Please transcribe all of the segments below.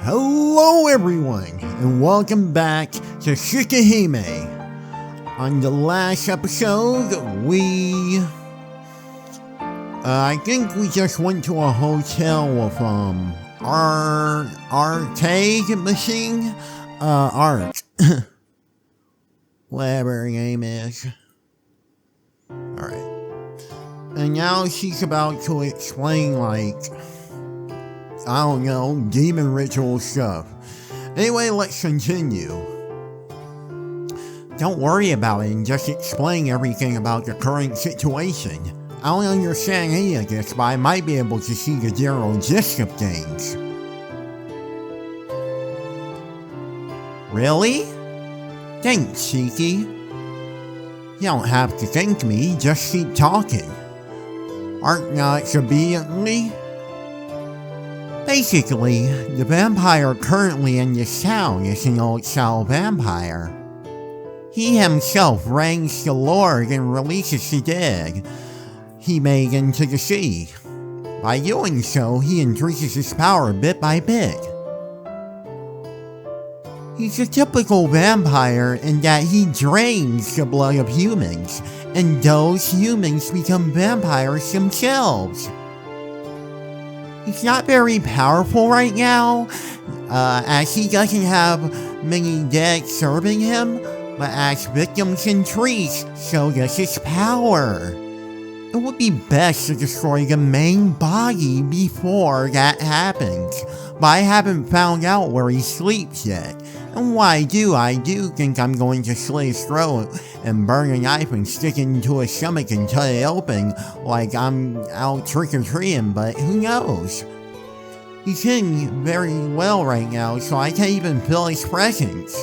Hello everyone, and welcome back to Tsukihime. On the last episode, I think we just went to a hotel with, Arcueid machine? Art. Whatever her name is. Alright. And now she's about to explain, I don't know, demon ritual stuff. Anyway, let's continue. Don't worry about it and just explain everything about the current situation. I don't understand any of this, but I might be able to see the general gist of things. Really? Thanks, Shiki. You don't have to thank me, just keep talking. Arknots obediently. Basically, the vampire currently in this town is an old-style vampire. He himself ranks the Lord and releases the dead he made into the sea. By doing so, he increases his power bit by bit. He's a typical vampire in that he drains the blood of humans, and those humans become vampires themselves. He's not very powerful right now, as he doesn't have many dead serving him, but as victims increase, so does his power. It would be best to destroy the main body before that happens, but I haven't found out where he sleeps yet. And when I do think I'm going to slit his throat and burn a knife and stick it into his stomach and cut it open like I'm out trick-or-treating, but who knows? He's hidden very well right now, so I can't even feel his presence.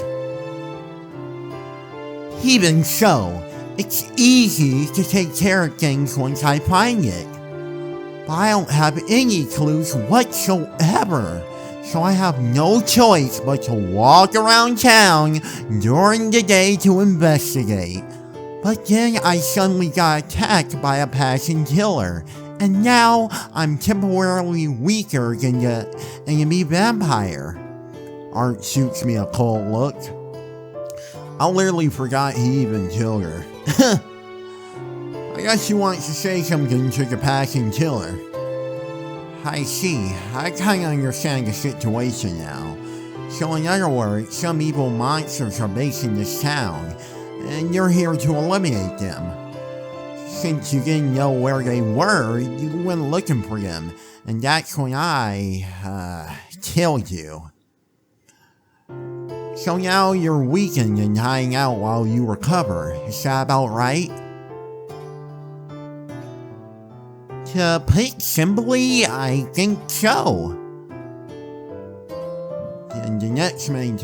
Even so, it's easy to take care of things once I find it. But I don't have any clues whatsoever. So I have no choice but to walk around town during the day to investigate. But then I suddenly got attacked by a passing killer, and now I'm temporarily weaker than the enemy vampire. Art shoots me a cold look. I literally forgot he even killed her. I guess she wants to say something to the passing killer. I see. I kinda understand the situation now. So in other words, some evil monsters are based in this town, and you're here to eliminate them. Since you didn't know where they were, you went looking for them, and that's when I, killed you. So now you're weakened and hiding out while you recover. Is that about right? To put it simply, I think so. And the next main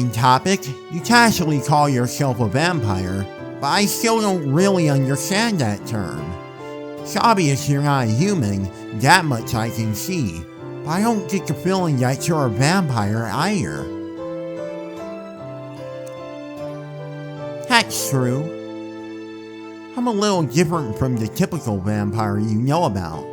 topic, you casually call yourself a vampire, but I still don't really understand that term. It's obvious you're not a human, that much I can see, but I don't get the feeling that you're a vampire either. That's true. I'm a little different from the typical vampire you know about.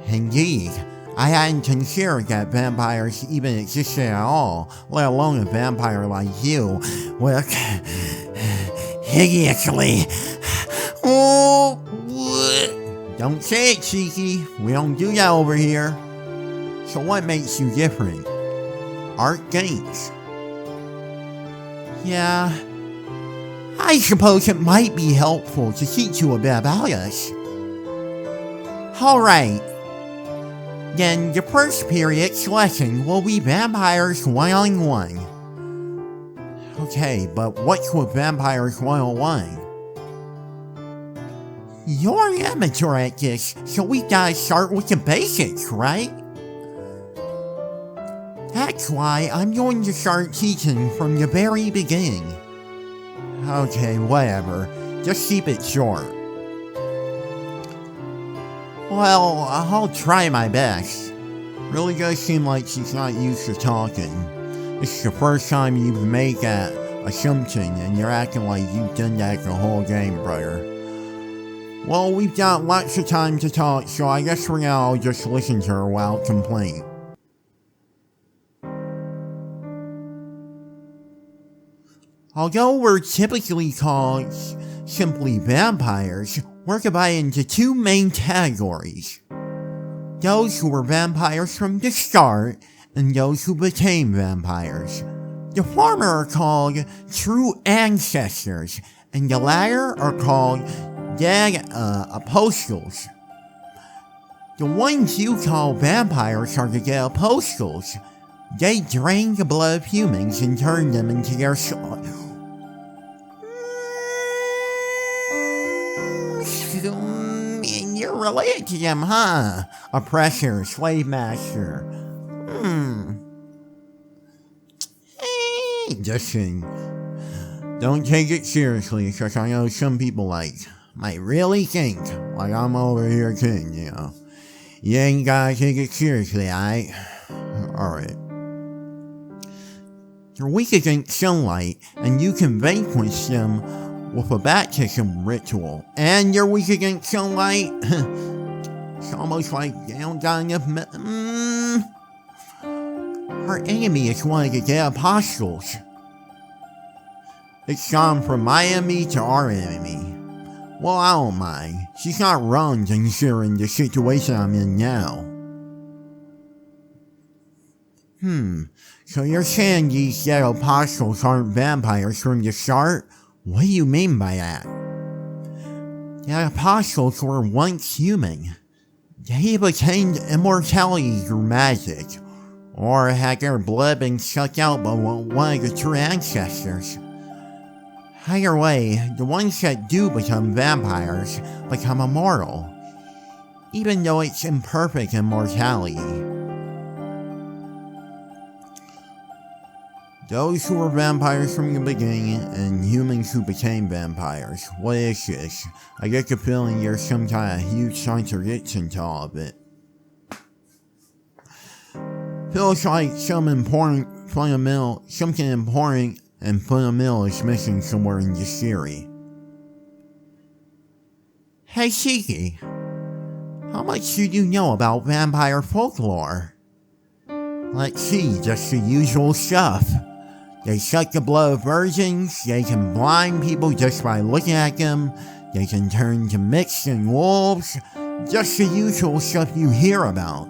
Indeed, I hadn't considered that vampires even existed at all, let alone a vampire like you, with hideously. Oh, don't say it, cheeky. We don't do that over here. So what makes you different? Art thinks. Yeah, I suppose it might be helpful to teach you a bit about us. Alright. Then the first period's lesson will be vampires 1-on-1. Okay, but what's with vampires 1-on-1? You're an amateur at this, so we gotta start with the basics, right? That's why I'm going to start teaching from the very beginning. Okay, whatever. Just keep it short. Well, I'll try my best. Really does seem like she's not used to talking. It's the first time you've made that assumption, and you're acting like you've done that the whole game, brother. Well, we've got lots of time to talk, so I guess for now I'll just listen to her without complaint. Although we're typically called simply vampires, we're divided into two main categories. Those who were vampires from the start, and those who became vampires. The former are called true ancestors, and the latter are called dead apostles. The ones you call vampires are the dead apostles. They drain the blood of humans and turn them into their and you're related to them, huh? Oppressor, slave master. Justin, don't take it seriously, because I know some people might really think I'm over here kidding, you know. You ain't gotta take it seriously, alright? Alright. You're weak against sunlight, and you can vanquish them with a baptism ritual. And you're weak against sunlight? It's almost like they don't got enough Our enemy is one of the dead apostles. It's gone from my enemy to our enemy. Well, I don't mind. She's not wrong considering the situation I'm in now. So you're saying these dead apostles aren't vampires from the start? What do you mean by that? The apostles were once human. They attained immortality through magic, or had their blood been sucked out by one of the true ancestors. Either way, the ones that do become vampires become immortal, even though it's imperfect immortality. Those who were vampires from the beginning, and humans who became vampires. What is this? I get the feeling there's some kind of huge contradiction to all of it. Feels like something important and fundamental is missing somewhere in this theory. Hey Shiki, how much do you know about vampire folklore? Let's see, just the usual stuff. They suck the blood of virgins, they can blind people just by looking at them, they can turn to mixed and wolves, just the usual stuff you hear about.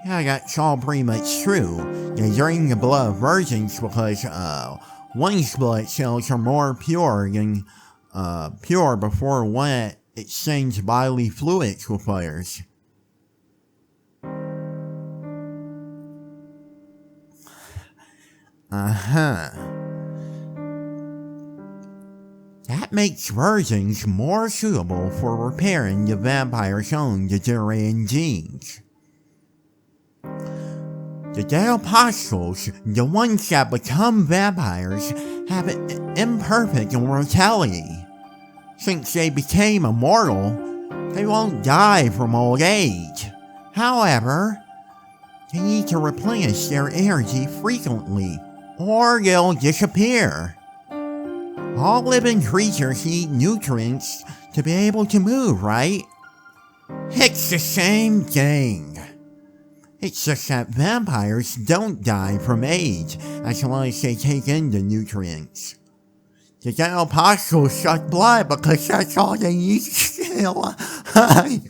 Yeah, that's all pretty much true. They drain the blood of virgins because, one's blood cells are more pure than, pure before one exchanges bodily fluids with others. That makes virgins more suitable for repairing the vampire's own degenerating genes. The dead apostles, the ones that become vampires, have imperfect immortality. Since they became immortal, they won't die from old age. However, they need to replenish their energy frequently, or they'll disappear. All living creatures need nutrients to be able to move, right? It's the same thing. It's just that vampires don't die from age as long as they take in the nutrients. The dead apostles suck blood because that's all they need to stay alive.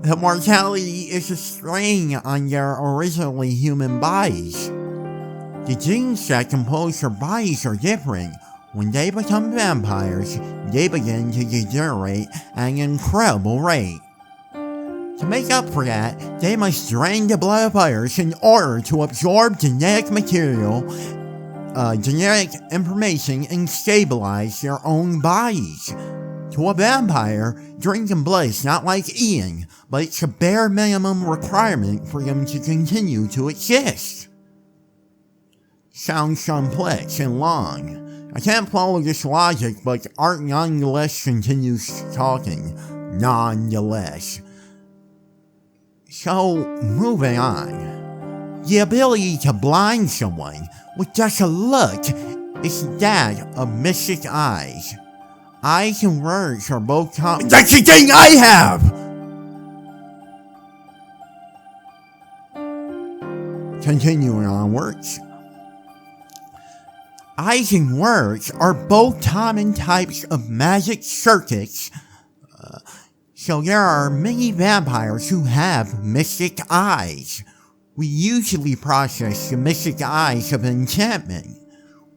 The mortality is a strain on their originally human bodies. The genes that compose their bodies are different. When they become vampires, they begin to degenerate at an incredible rate. To make up for that, they must drain the blood of others in order to absorb genetic material, genetic information, and stabilize their own bodies. To a vampire, drinking blood is not like eating, but it's a bare minimum requirement for them to continue to exist. Sounds complex and long. I can't follow this logic, but Art nonetheless continues talking. Nonetheless. So, moving on. The ability to blind someone with just a look is that of mystic eyes. Eyes and words are both common. That's the thing I have! Continuing onwards. Eyes and words are both common types of magic circuits, so there are many vampires who have mystic eyes. We usually process the mystic eyes of enchantment.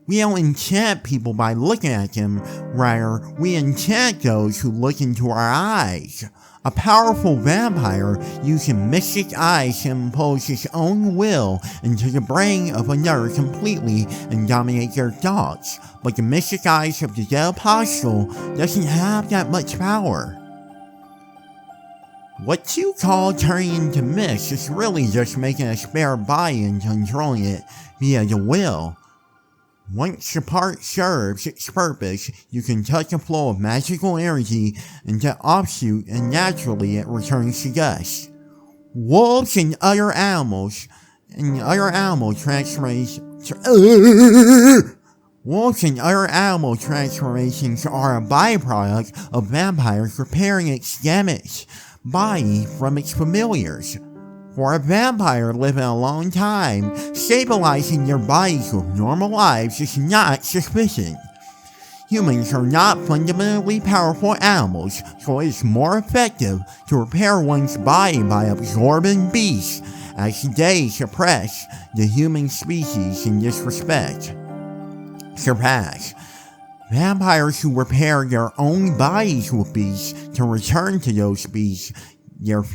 We don't enchant people by looking at them, rather, we enchant those who look into our eyes. A powerful vampire using mystic eyes to impose his own will into the brain of another completely and dominate their thoughts, but the mystic eyes of the dead apostle doesn't have that much power. What you call turning into mist is really just making a spare body and controlling it via the will. Once the part serves its purpose, you can touch a flow of magical energy into offshoot and naturally it returns to dust. Wolves and other animal transformations are a byproduct of vampires repairing its damaged body from its familiars. For a vampire living a long time, stabilizing their bodies with normal lives is not sufficient. Humans are not fundamentally powerful animals, so it is more effective to repair one's body by absorbing beasts as they suppress the human species in this respect. Surpass. Vampires who repair their own bodies with beasts to return those beasts to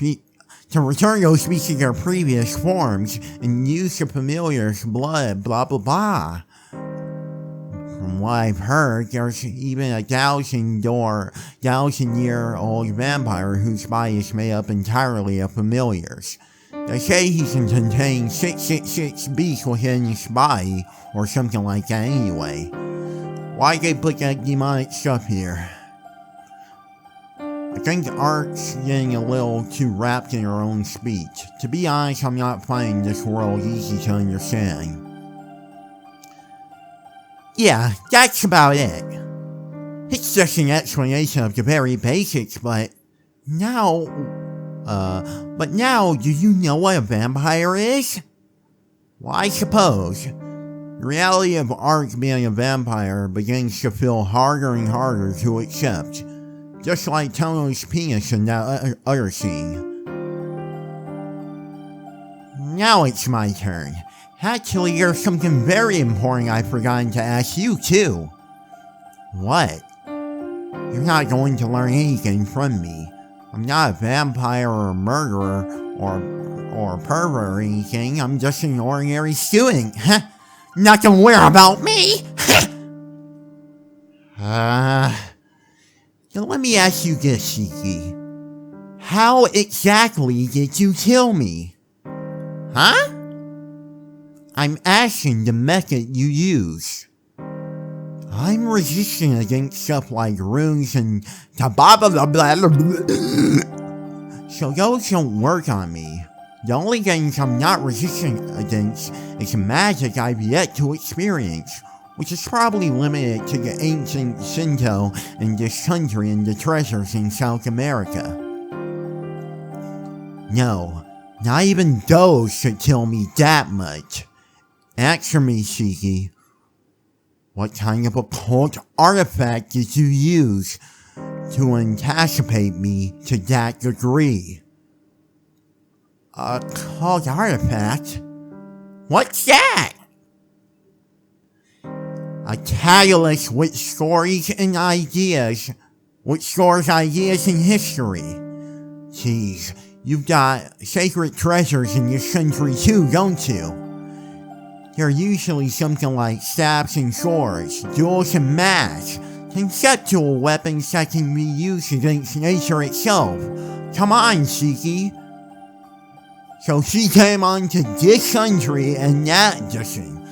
their previous forms and use the familiar's blood, blah blah blah. From what I've heard, there's even a 1,000-year-old vampire whose body is made up entirely of familiars. They say he can contain 666 beasts within his body, or something like that anyway. Why'd they put that demonic stuff here? I think Art's getting a little too wrapped in her own speech. To be honest, I'm not finding this world easy to understand. Yeah, that's about it. It's just an explanation of the very basics, but now, do you know what a vampire is? Well, I suppose. The reality of Art being a vampire begins to feel harder and harder to accept. Just like Tono's penis in that other scene. Now it's my turn. Actually, there's something very important I've forgotten to ask you too. What? You're not going to learn anything from me. I'm not a vampire or a murderer or pervert or anything. I'm just an ordinary student. Nothing weird about me. So let me ask you this, Shiki. How exactly did you kill me? Huh? I'm asking the method you use. I'm resistant against stuff like runes and so those don't work on me. The only things I'm not resistant against is magic I've yet to experience, which is probably limited to the ancient Shinto in this country and the treasures in South America. No, not even those should kill me that much. Answer me, Shiki. What kind of occult artifact did you use to incapacitate me to that degree? Occult artifact? What's that? A catalyst which stores ideas in history. Geez, you've got sacred treasures in this country too, don't you? They're usually something like staffs and swords, duels and masks, conceptual weapons that can be used against nature itself. Come on, Shiki. So she came on to this country and that edition.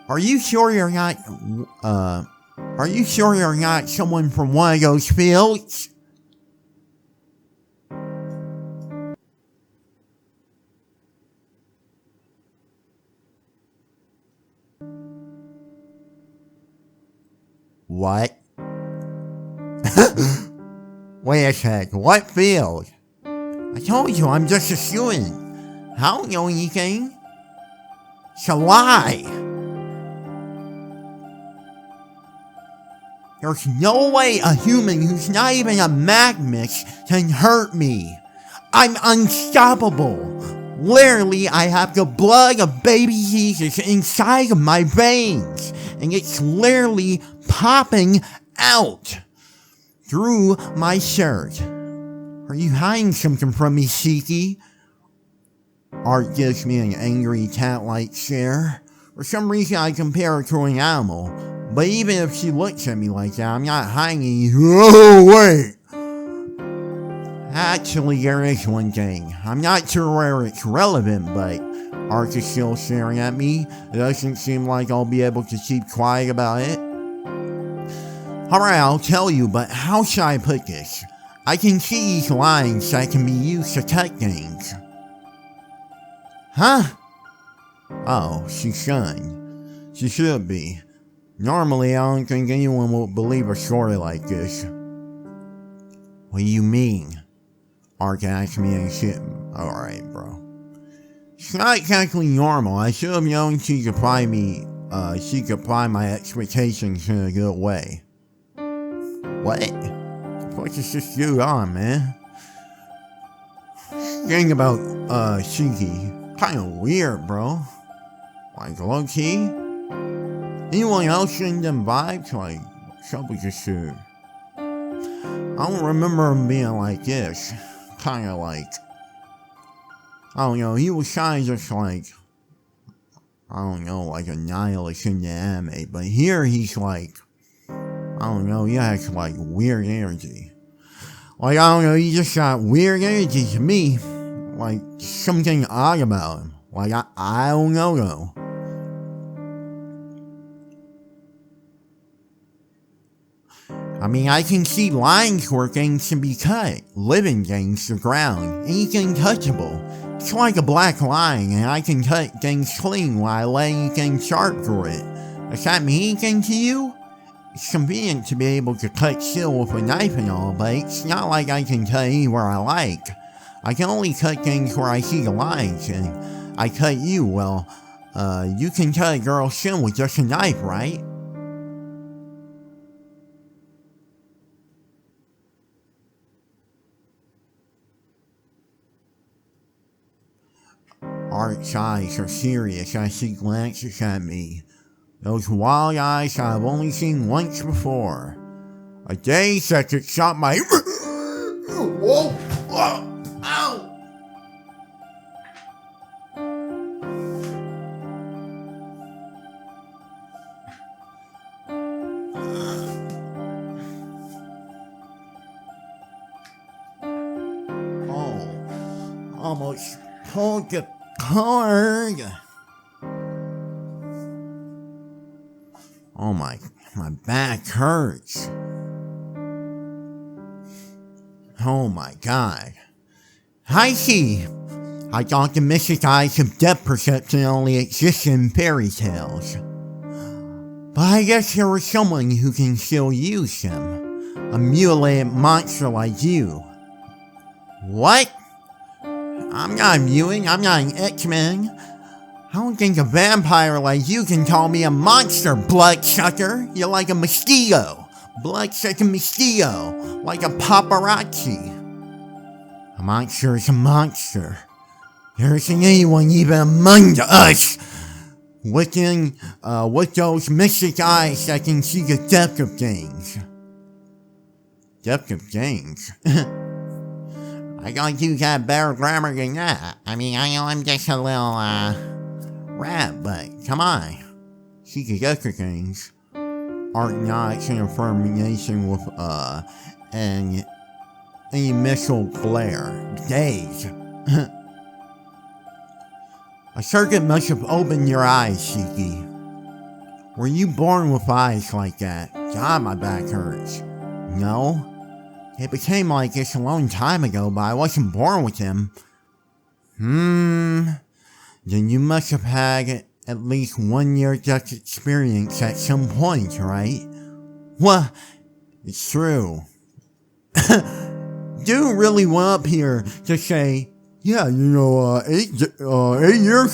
Are you sure you're not someone from one of those fields? What? Wait a sec, what field? I told you I'm just a student. I don't know anything. It's a lie. There's no way a human who's not even a magmus can hurt me. I'm unstoppable. Literally, I have the blood of baby Jesus inside of my veins. And it's literally popping out through my shirt. Are you hiding something from me, Shiki? Art gives me an angry cat-like stare. For some reason, I compare her to an animal. But even if she looks at me like that, I'm not hiding. Oh, wait! Actually, there is one thing. I'm not sure where it's relevant, but Art is still staring at me. It doesn't seem like I'll be able to keep quiet about it. Alright, I'll tell you, but how should I put this? I can see these lines that can be used to cut things. Huh? Oh, she's stunned. She should be. Normally, I don't think anyone would believe a story like this. What do you mean? Ark asked me and shit. Alright, bro. It's not exactly normal. I should have known she could apply my expectations in a good way. What? What's this just dude on, man? Thing about, Shiki. Kinda weird, bro. Like, low-key? Anyone else getting them vibes? Like, something just should. I don't remember him being like this. Kinda like, I don't know, he was kinda just like, I don't know, like a nihilist in the anime. But here he's like, I don't know, he has like weird energy. Like, I don't know, he just got weird energy to me. Like, something odd about him. Like, I don't know though. I mean, I can see lines where things can be cut. Living things to ground. Anything touchable. It's like a black line, and I can cut things clean while I let anything sharp through it. Does that mean anything to you? It's convenient to be able to cut steel with a knife and all, but it's not like I can cut anywhere I like. I can only cut things where I see the lines, and I cut you, well, you can cut a girl's shin with just a knife, right? Art's eyes are serious as he glances at me. Those wild eyes I've only seen once before. A daze that could stop my... Whoa! Ow! Oh, almost pulled the cord. Oh my back hurts. Oh my god. I see. I thought the mystic eyes of depth perception only existed in fairy tales. But I guess there was someone who can still use them. A mutilated monster like you. What? I'm not a mutant, I'm not an X-Men. I don't think a vampire like you can call me a monster, bloodsucker. You're like a mosquito. Bloodsucking mosquito. Like a paparazzi. A monster is a monster. There isn't anyone even among us with those mystic eyes that can see the depth of things. Depth of things? I thought you got better grammar than that. I mean, I know I'm just a little, rat, but come on. She could get the things. Art nods in affirmation with, an initial glare. Daze. A circuit must have opened your eyes, Shiki. Were you born with eyes like that? God, my back hurts. No? It became like this a long time ago, but I wasn't born with them. Then you must have had at least 1 year such experience at some point, right? Well, it's true. Dude really went up here to say, yeah, 8 years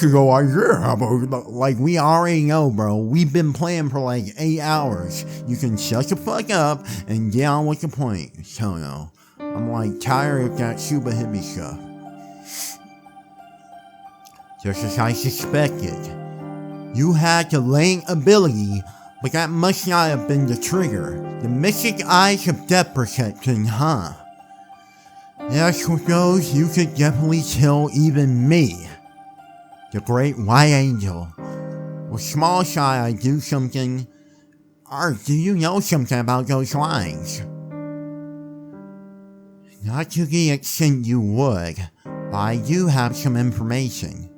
ago I did have like, we already know, bro. We've been playing for like 8 hours. You can shut the fuck up and get on with the point. So, no. I'm like tired of that super hippie stuff. Just as I suspected. You had the lane ability, but that must not have been the trigger. The mystic eyes of depth perception, huh? As for those, you could definitely kill even me. The great white angel. With small shy, I do something. Or do you know something about those lines? Not to the extent you would, but I do have some information.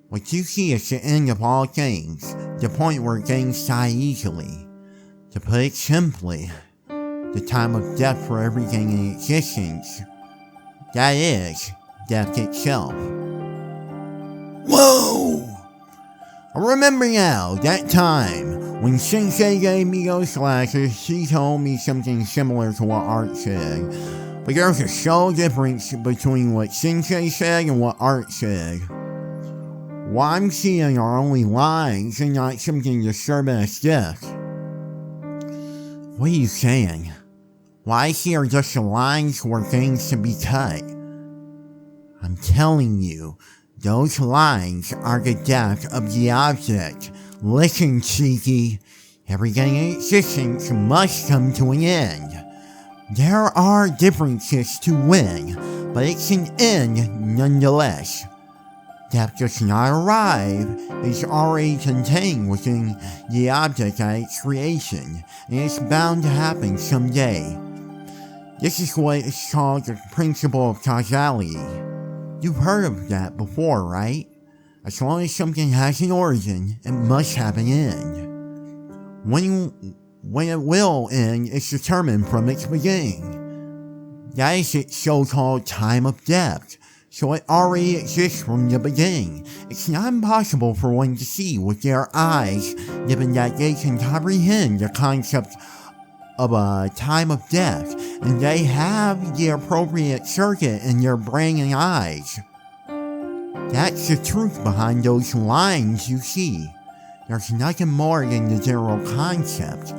What you see is the end of all things, the point where things die easily. To put it simply, the time of death for everything in existence. That is, death itself. Whoa! I remember now, that time, when Sensei gave me those glasses, she told me something similar to what Art said. But there's a subtle difference between what Sensei said and what Art said. What I'm seeing are only lines and not something disturbing as death. What are you saying? What I see are just the lines for things to be cut. I'm telling you, those lines are the depth of the object. Listen, cheeky. Everything in existence must come to an end. There are differences to win, but it's an end nonetheless. Death does not arrive, it's already contained within the object at its creation, and it's bound to happen someday. This is what is called the principle of causality. You've heard of that before, right? As long as something has an origin, it must have an end. When it will end is determined from its beginning. That is its so-called time of death. So it already exists from the beginning. It's not impossible for one to see with their eyes, given that they can comprehend the concept of a time of death, and they have the appropriate circuit in their brain and eyes. That's the truth behind those lines you see. There's nothing more than the general concept,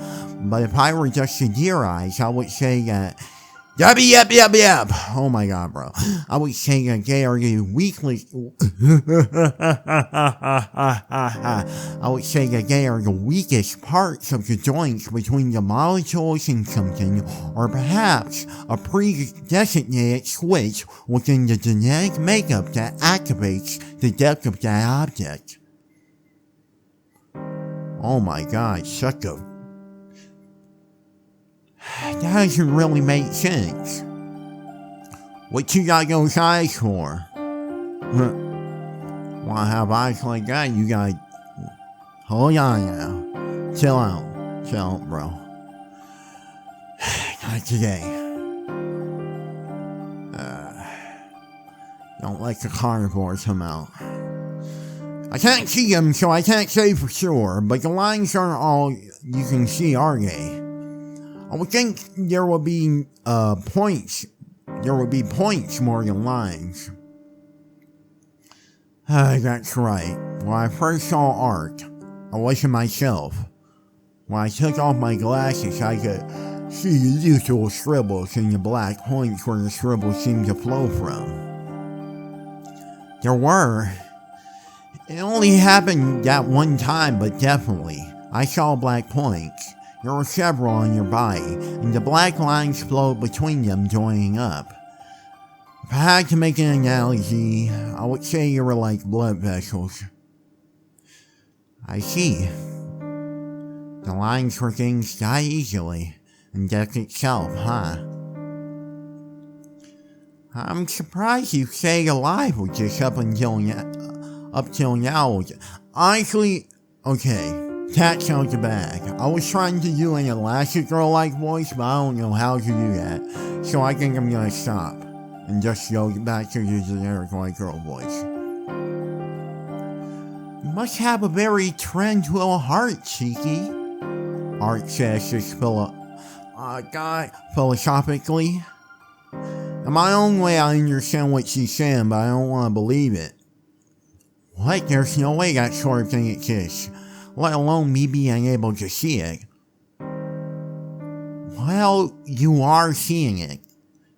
but if I were just to theorize, I would say that Yep. Oh my god, bro. I would say that they are the weakest. I would say that they are the weakest parts of the joints between the molecules in something, or perhaps a pre-designated switch within the genetic makeup that activates the depth of that object. Oh my god, such a... That doesn't really make sense. What you got those eyes for? Wanna have eyes like that? You got... Hold on now. Chill out, bro. Not today. Don't let the carnivores come out. I can't see them, so I can't say for sure, but the lines aren't all you can see, are they? I would think there would be points. There would be points more than lines. That's right. When I first saw art, I wasn't myself. When I took off my glasses, I could see the usual scribbles and the black points where the scribbles seemed to flow from. There were. It only happened that one time, but definitely. I saw black points. There were several on your body, and the black lines flowed between them, joining up. If I had to make an analogy, I would say you were like blood vessels. I see. The lines where things die easily, and death itself, huh? I'm surprised you stayed alive with this up till now. Honestly, okay. Cat's out the bag. I was trying to do an Elastic Girl-like voice, but I don't know how to do that. So I think I'm gonna stop and just go back to the generic white girl voice. You must have a very tranquil heart, Cheeky. Art says to spill a... God, philosophically. In my own way, I understand what she's saying, but I don't want to believe it. What? There's no way that sort of thing exists, let alone me being able to see it. Well, you are seeing it.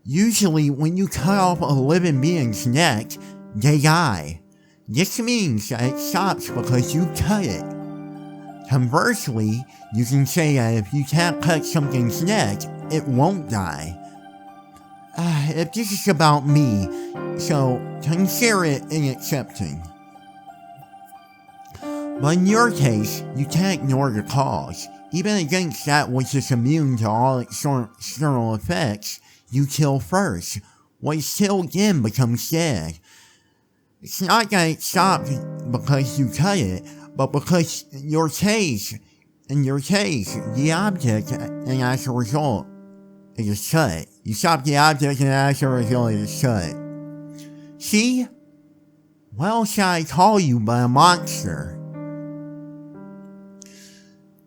Usually, when you cut off a living being's neck, they die. This means that it stops because you cut it. Conversely, you can say that if you can't cut something's neck, it won't die. If this is about me, so consider it in accepting. But in your case, you can't ignore the cause. Even against that which is immune to all external effects, you kill first. What is killed then becomes dead. It's not that it stopped because you cut it, but because in your case, the object, and as a result, it is cut. You stop the object, and as a result, it is cut. See? Well, shall I call you but a monster?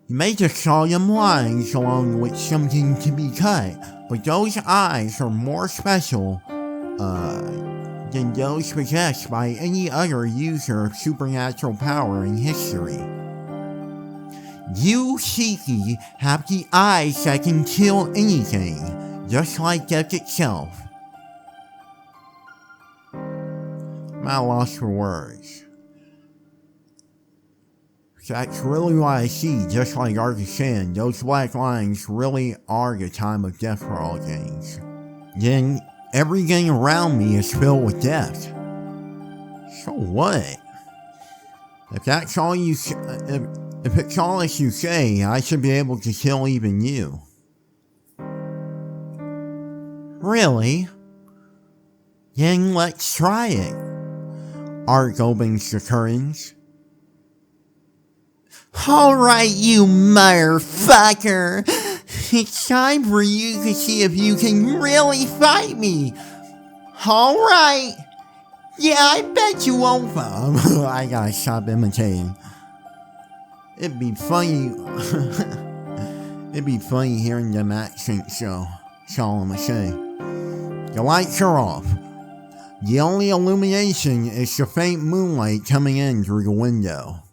You may just call them lines along with something to be cut, but those eyes are more special than those possessed by any other user of supernatural power in history. You, Shiki, have the eyes that can kill anything, just like death itself. I'm at a loss for words. That's really what I see, just like Arcueid saying, those black lines really are the time of death for all things. Then, everything around me is filled with death. So what? If that's all you if it's all as you say, I should be able to kill even you. Really? Then let's try it. Arc opens the curtains. Alright, you motherfucker! It's time for you to see if you can really fight me! Alright! Yeah, I bet you won't. I gotta stop imitating. It'd be funny hearing them accents, so that's all I'm gonna say. The lights are off. The only illumination is the faint moonlight coming in through the window.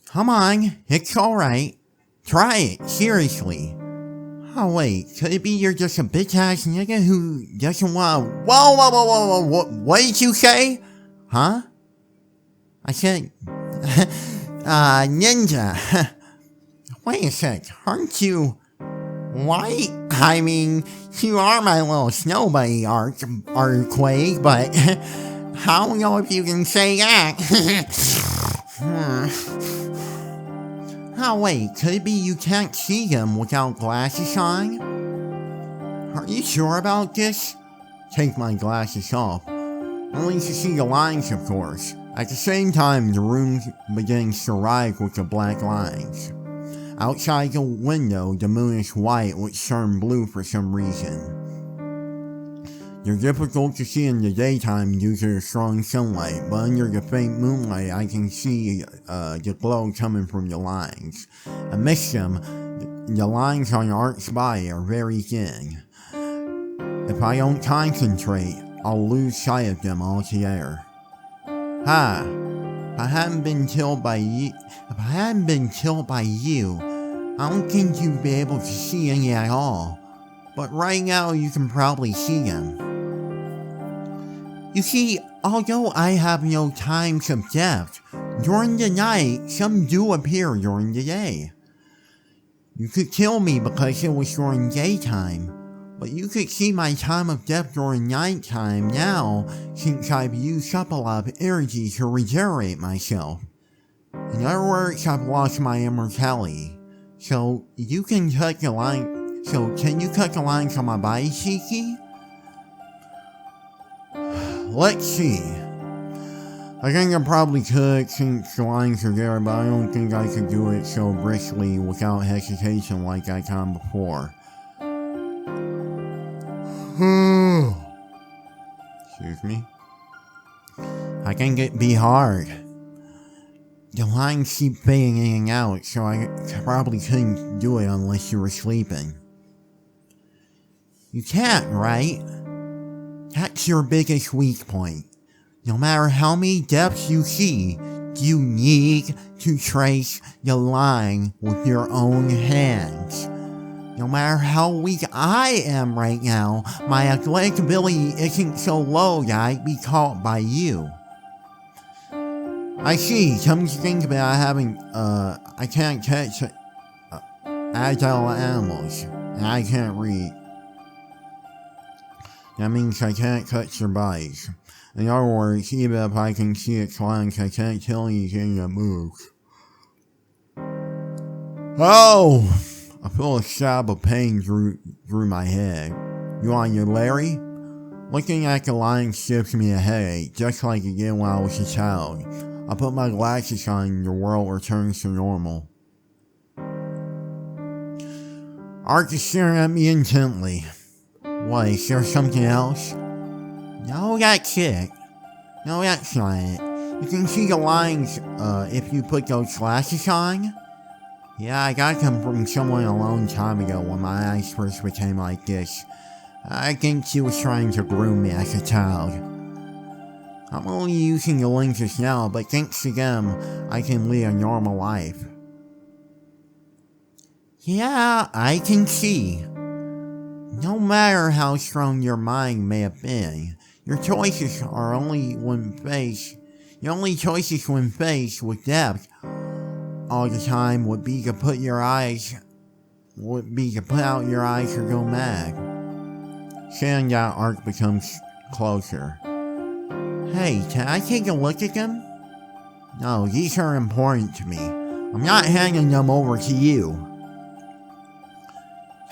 Come on, it's alright. Try it, seriously. Oh wait, could it be you're just a bitch-ass nigga who doesn't wanna— Whoa, what did you say? Huh? I said, ninja. Wait a sec, aren't you white? I mean, you are my little snow bunny, Arcueid, but I don't know if you can say that. Oh wait, could it be you can't see him without glasses on? Are you sure about this? Take my glasses off. Only to see the lines, of course. At the same time, the room begins to rise with the black lines. Outside the window, the moon is white, which turned blue for some reason. They're difficult to see in the daytime due to the strong sunlight, but under the faint moonlight I can see the glow coming from the lines. Amidst them, the lines on Arc's body are very thin. If I don't concentrate, I'll lose sight of them altogether. If I hadn't been killed by you, I don't think you'd be able to see any at all. But right now you can probably see them. You see, although I have no times of death, during the night, some do appear during the day. You could kill me because it was during daytime, but you could see my time of death during nighttime now, since I've used up a lot of energy to regenerate myself. In other words, I've lost my immortality. So, you can cut the line. So, can you cut the lines on my body, Shiki? Let's see. I think I probably could since the lines are there, but I don't think I could do it so briskly without hesitation like I can before. Excuse me. I think it'd be hard. The lines keep fading in and out, so I probably couldn't do it unless you were sleeping. You can't, right? That's your biggest weak point. No matter how many depths you see, you need to trace the line with your own hands. No matter how weak I am right now, my athletic ability isn't so low that I'd be caught by you. I see, come to think of it, I can't catch agile animals, and I can't read. That means I can't catch their bodies. In other words, even if I can see its lines, I can't tell anything that moves. Oh! I feel a stab of pain through my head. You on your Larry? Looking at the lines gives me a headache, just like it did when I was a child. I put my glasses on and the world returns to normal. Ark is staring at me intently. What, is there something else? No, that's it. No, that's not it. You can see the lines if you put those glasses on. Yeah, I got them from someone a long time ago when my eyes first became like this. I think she was trying to groom me as a child. I'm only using the lenses now, but thanks to them, I can lead a normal life. Yeah, I can see. No matter how strong your mind may have been, your only choices when faced with depth all the time would be to put out your eyes or go mad. Saying that, Ark becomes closer. Hey, can I take a look at them? No, these are important to me. I'm not handing them over to you.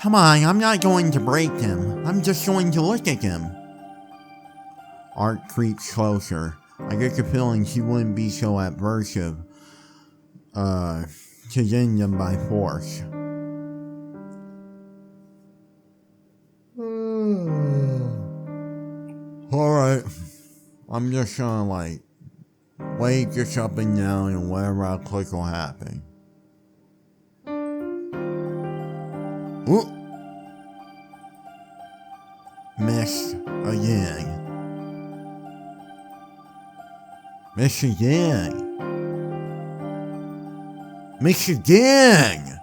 Come on, I'm not going to break them. I'm just going to look at them. Ark creeps closer. I get the feeling she wouldn't be so aversive to getting them by force. Alright, I'm just gonna wave this up and down and whatever I click will happen. Ooh. Miss again. Miss again. Miss again.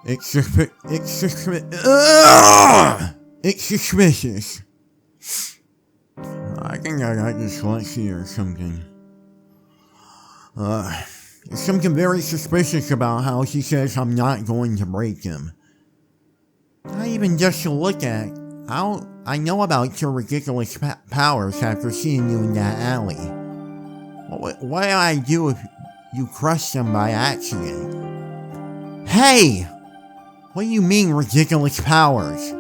It's suspicious. I think I got dyslexia or something. There's something very suspicious about how she says I'm not going to break him. Not even just to look at. I know about your ridiculous powers after seeing you in that alley. What do I do if you crush them by accident? Hey! What do you mean ridiculous powers?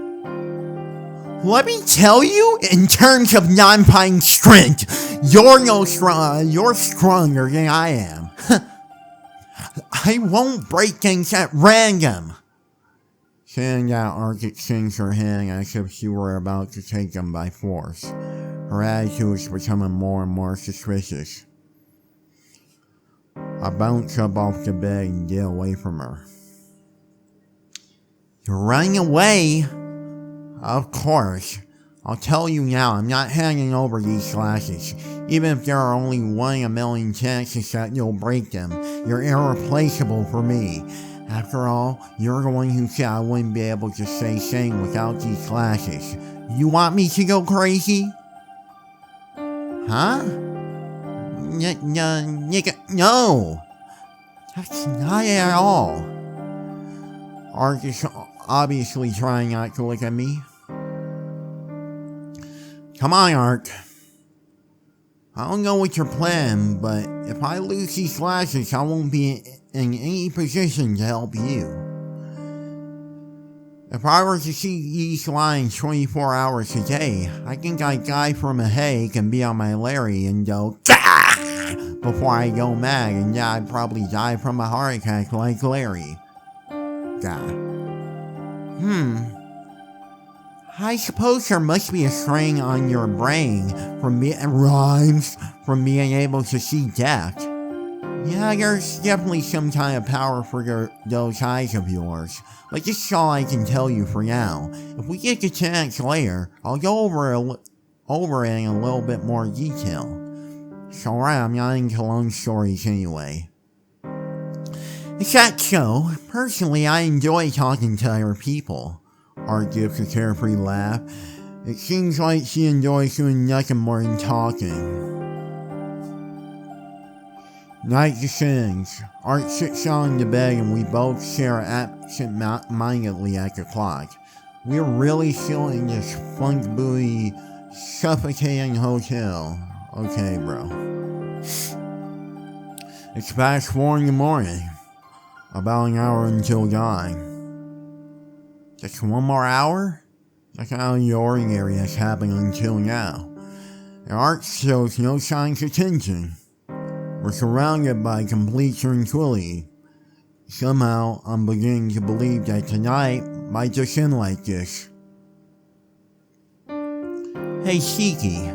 Let me tell you, in terms of non-fighting strength, you're stronger than I am. I won't break things at random. Saying that, Ark extends her hand as if she were about to take them by force. Her attitude is becoming more and more suspicious. I bounce up off the bed and get away from her. You're running away? Of course. I'll tell you now, I'm not handing over these glasses. Even if there are only 1 in a million chances that you'll break them, you're irreplaceable for me. After all, you're the one who said I wouldn't be able to stay sane without these glasses. You want me to go crazy? Huh? No! That's not it at all. Ark is obviously trying not to look at me. Come on, Ark. I don't know what your plan, but if I lose these glasses, I won't be in any position to help you. If I were to see these lines 24 hours a day, I think I'd die from a headache and be on my Larry and go, Gah! Before I go mad, and yeah, I'd probably die from a heart attack like Larry. Gah. I suppose there must be a strain on your brain from being able to see death. Yeah, there's definitely some kind of power for those eyes of yours, but this is all I can tell you for now. If we get the chance later, I'll go over it in a little bit more detail. It's alright, I'm not into long stories anyway. Is that so? Personally, I enjoy talking to other people. Art gives a carefree laugh. It seems like she enjoys doing nothing more than talking. Night descends. Art sits on the bed and we both stare absent-mindedly at the clock. We're really still in this funk-buoy, suffocating hotel. Okay, bro. It's past 4 in the morning. About an hour until dawn. Just 1 more hour? That's out of the ordinary that's happened until now. And Art shows no signs of tension. We're surrounded by complete tranquility. Somehow, I'm beginning to believe that tonight might just end like this. Hey, Shiki.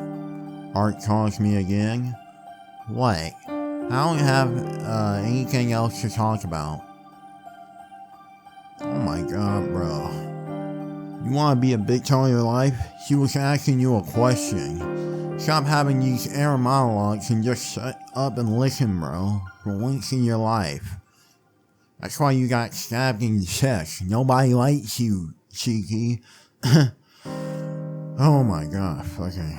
Art calls me again. What? I don't have anything else to talk about. Oh my god, bro. You wanna be a bitch all your life? She was asking you a question. Stop having these air monologues and just shut up and listen, bro. For once in your life. That's why you got stabbed in the chest. Nobody likes you, Cheeky. Oh my god, fucking.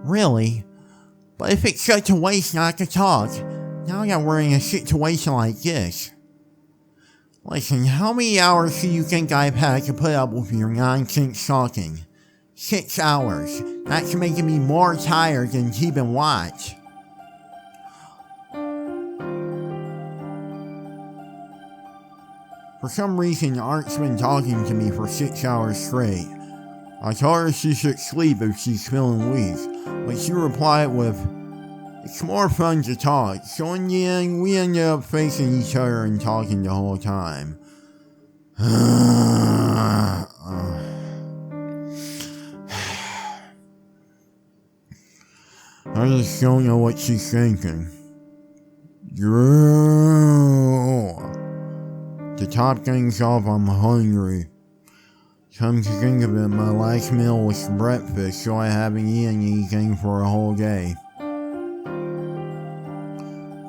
Really? But if it's such a waste not to talk, now that we're in a situation like this. Listen, how many hours do you think I've had to put up with your nonsense talking? 6 hours. That's making me more tired than keeping watch. For some reason, Art's been talking to me for 6 hours straight. I told her she should sleep if she's feeling weak, but she replied with, "It's more fun to talk," so in the end, we ended up facing each other and talking the whole time. I just don't know what she's thinking. To top things off, I'm hungry. Come to think of it, my last meal was breakfast, so I haven't eaten anything for a whole day.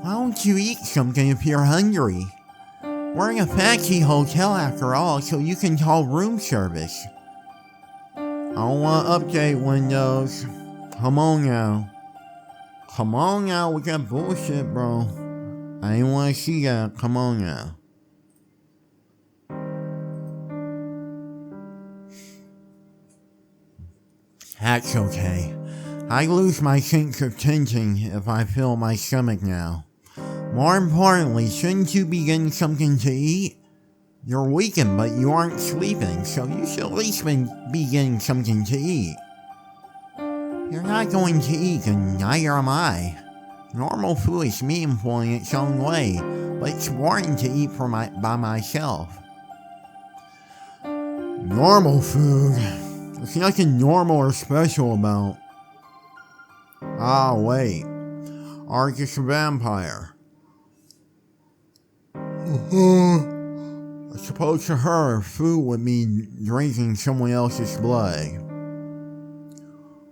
Why don't you eat something if you're hungry? We're in a fancy hotel after all, so you can call room service. I don't want to update windows. Come on now. Come on now with that bullshit, bro. I ain't want to see that. Come on now. That's okay. I lose my sense of tension if I feel my stomach now. More importantly, shouldn't you be getting something to eat? You're weakened, but you aren't sleeping, so you should at least be getting something to eat. You're not going to eat, and neither am I. Normal food is meaningful in its own way, but it's boring to eat by myself. Normal food? There's nothing normal or special about. Ah, wait. Ark is a vampire. I suppose to her, food would mean drinking someone else's blood.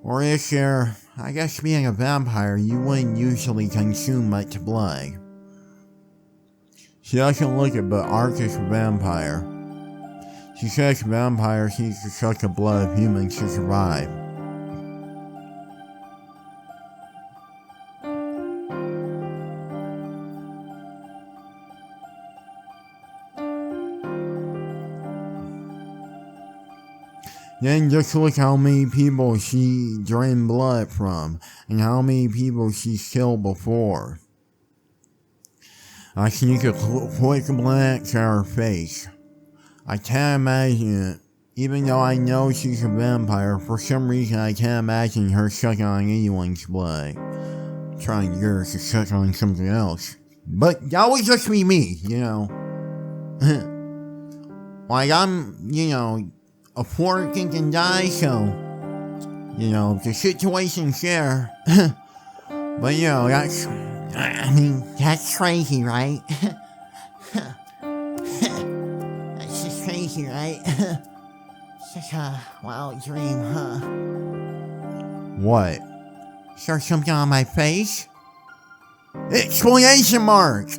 Or is there, I guess being a vampire, you wouldn't usually consume much blood. She doesn't look it, but Ark is a vampire. She says vampires need to suck the blood of humans to survive. Then just look how many people she drained blood from, and how many people she's killed before. I sneak a quick glance at her face. I can't imagine it. Even though I know she's a vampire, for some reason I can't imagine her sucking on anyone's blood. Trying to get her to suck on something else. But that would just be me, you know. Like, I'm, a poor thinking guy, so, the situation's there. But, that's crazy, right? That's just crazy, right? Such a wild dream, huh? What? Is there something on my face? Exclamation mark!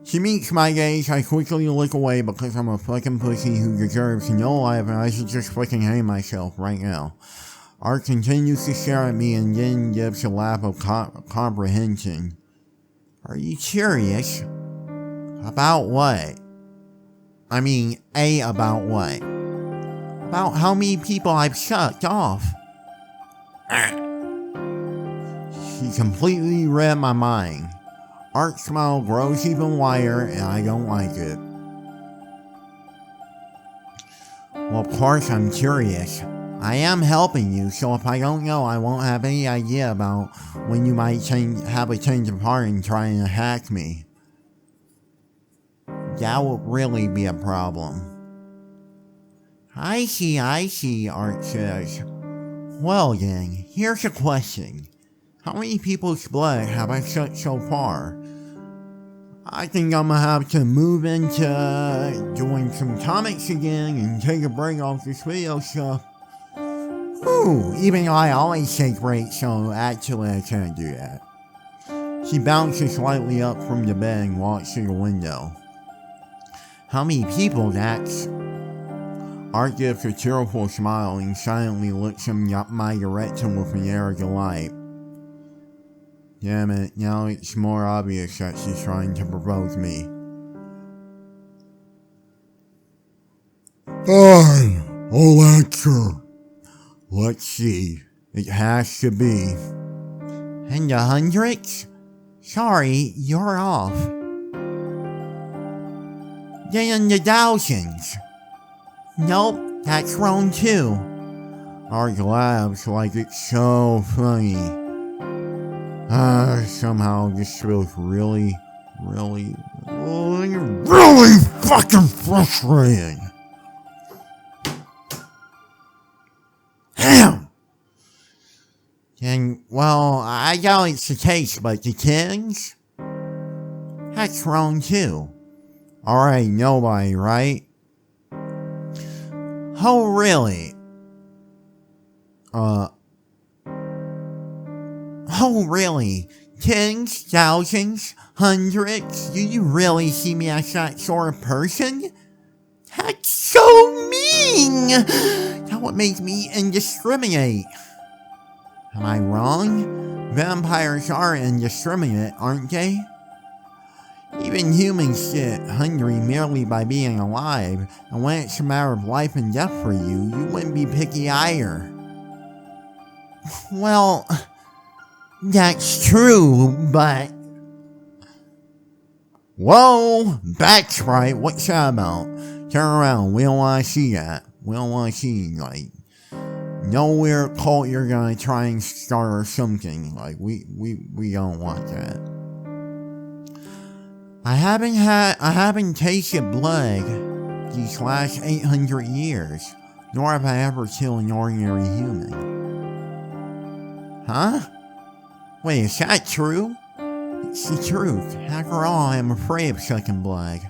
She meets my gaze, I quickly look away because I'm a fucking pussy who deserves no life and I should just fucking hang myself right now. Art continues to stare at me and then gives a laugh of comprehension. Are you curious? About what? I mean, about what? About how many people I've sucked off. She completely read my mind. Art's smile grows even wider, and I don't like it. Well, of course I'm curious. I am helping you, so if I don't know, I won't have any idea about when you might have a change of heart and try and hack me. That would really be a problem. I see, Art says. Well then, here's a question. How many people's blood have I sucked so far? I think I'm gonna have to move into doing some comics again and take a break off this video stuff. Ooh, even though I always take breaks, so actually I can't do that. She bounces slightly up from the bed and walks to the window. How many people, that's... Art gives a cheerful smile and silently looks in my direction with an air of delight. Damn it, now it's more obvious that she's trying to provoke me. Fine, I'll answer. Let's see, it has to be. In the hundreds? Sorry, you're off. Then in the thousands? Nope, that's wrong too. Art laughs like it's so funny. Somehow this feels really fucking frustrating. Damn! And, well, I doubt it's the case, but the tens? That's wrong too. Alright, nobody, right? Oh, really? Oh, really? Tens, thousands, hundreds? Do you really see me as that sort of person? That's so mean! That would make me indiscriminate. Am I wrong? Vampires are indiscriminate, aren't they? Even humans get hungry merely by being alive, and when it's a matter of life and death for you, you wouldn't be picky either. Well... That's true, but... Whoa! That's right, what's that about? Turn around, we don't want to see that. We don't want to see, like... No weird cult you're gonna try and start or something. Like, we don't want that. I haven't tasted blood these last 800 years. Nor have I ever killed an ordinary human. Huh? Wait, is that true? It's the truth. After all, I am afraid of sucking blood.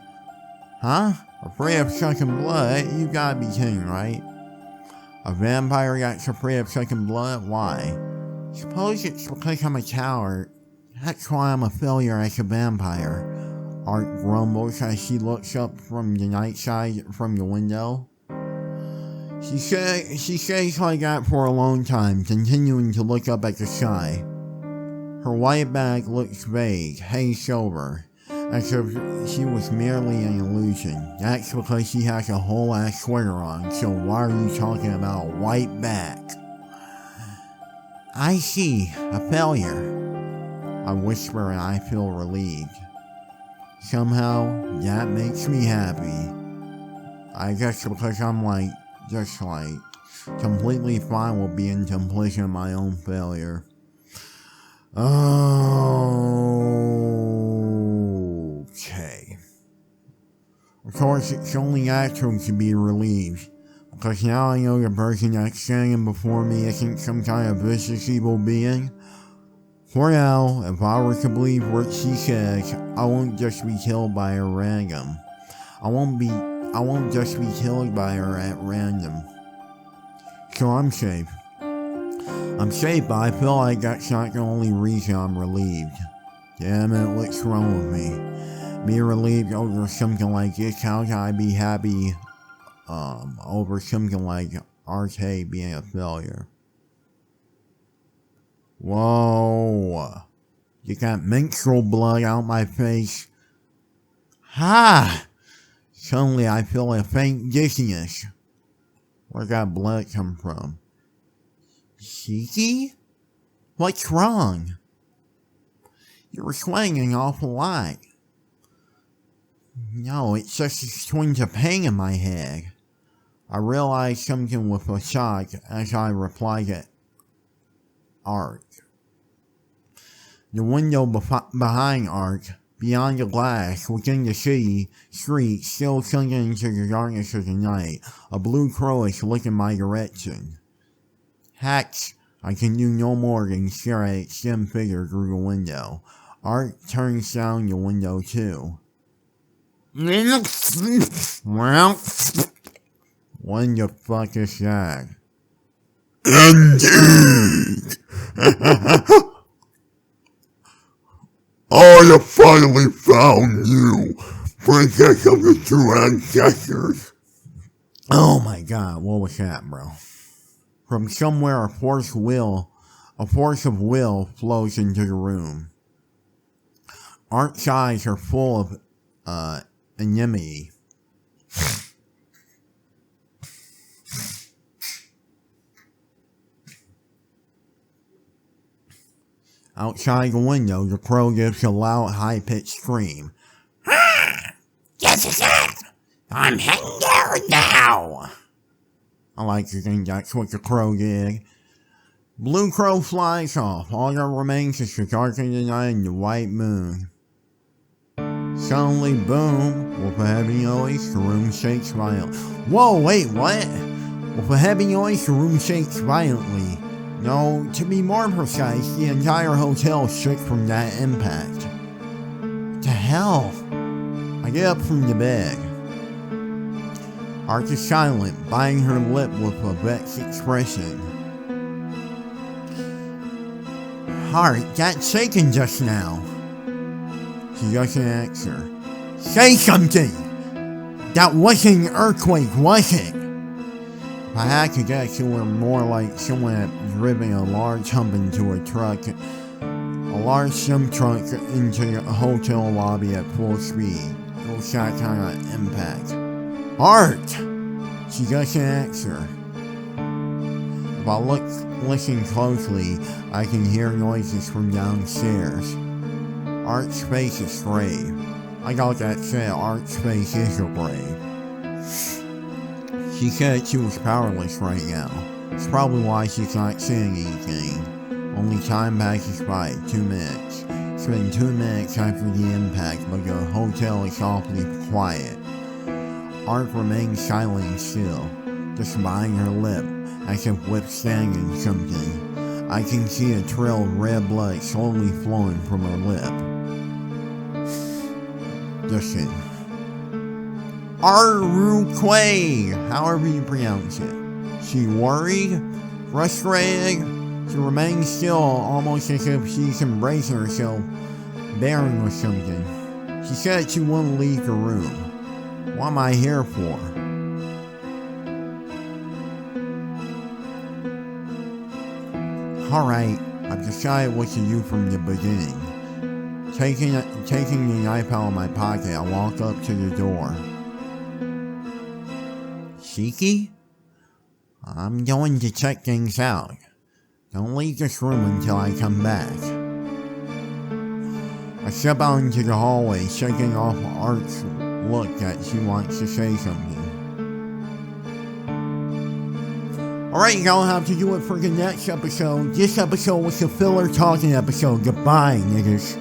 Huh? Afraid of sucking blood? You gotta be kidding, right? A vampire that's afraid of sucking blood? Why? Suppose it's because I'm a coward. That's why I'm a failure as a vampire. Art grumbles as she looks up from the night side from the window. She stays like that for a long time, continuing to look up at the sky. Her white bag looks vague, hazed over, as if she was merely an illusion. That's because she has a whole ass sweater on, so why are you talking about a white bag? I see, a failure. I whisper and I feel relieved. Somehow, that makes me happy. I guess because I'm just completely fine with being complicit in my own failure. Okay. Of course, it's only natural to be relieved, because now I know the person that's standing before me isn't some kind of vicious evil being. For now, if I were to believe what she says, I won't just be killed by her random. I won't just be killed by her at random. So I'm safe. I'm safe, but I feel like that's not the only reason I'm relieved. Damn it, what's wrong with me? Be relieved over something like this, how can I be happy over something like Arcueid being a failure? Whoa. You got menstrual blood out my face. Ha! Suddenly I feel a faint dizziness. Where'd that blood come from? Shiki? What's wrong? You were sweating an awful lot. No, it's just a twinge of pain in my head. I realized something with a shock as I replied to Arc. The window behind Arc, beyond the glass, within the city, street, still sinking into the darkness of the night, a blue crow is looking my direction. Hatch, I can do no more than stare at its dim figure through the window. Arc turns down the window too. When the fuck is that? Indeed! I have finally found you, Princess of the True Ancestors. Oh my god, what was that, bro? From somewhere a force of will flows into the room. Arc's eyes are full of enmity. Outside the window, the crow gives a loud, high-pitched scream. Jessica, I'm heading there now. I like to think that's what the crow did. Blue crow flies off. All that remains is the dark of the night and the white moon. Suddenly, boom, with a heavy noise, the room shakes violently. Whoa, wait, what? With a heavy noise, the room shakes violently. No, to be more precise, the entire hotel shook from that impact. What the hell? I get up from the bed. Arc is silent, biting her lip with a vexed expression. Arc, that's shaking just now. She doesn't answer. Say something! That wasn't an earthquake, was it? If I had to guess, it were more like someone had driven a large hump into a truck. A large dump truck into a hotel lobby at full speed. It was that kind of impact. Art! She doesn't answer. If I listen closely, I can hear noises from downstairs. Art's face is grave. I got that said, Art's face is a grave. She said she was powerless right now. It's probably why she's not saying anything. Only time passes by, 2 minutes. It's been 2 minutes after the impact, but the hotel is awfully quiet. Arc remains silent and still, just biting her lip, as if withstanding something. I can see a trail of red blood slowly flowing from her lip. Listen. Arcueid, however you pronounce it. She worried, frustrated, she remains still, almost as if she's embracing herself, bearing with something. She said she wouldn't leave the room. What am I here for? Alright, I've decided what to do from the beginning. Taking the knife out of my pocket, I walk up to the door. Shiki? I'm going to check things out. Don't leave this room until I come back. I step out into the hallway, shaking off Art's look that she wants to say something. Alright, y'all have to do it for the next episode. This episode was a filler talking episode. Goodbye, niggas.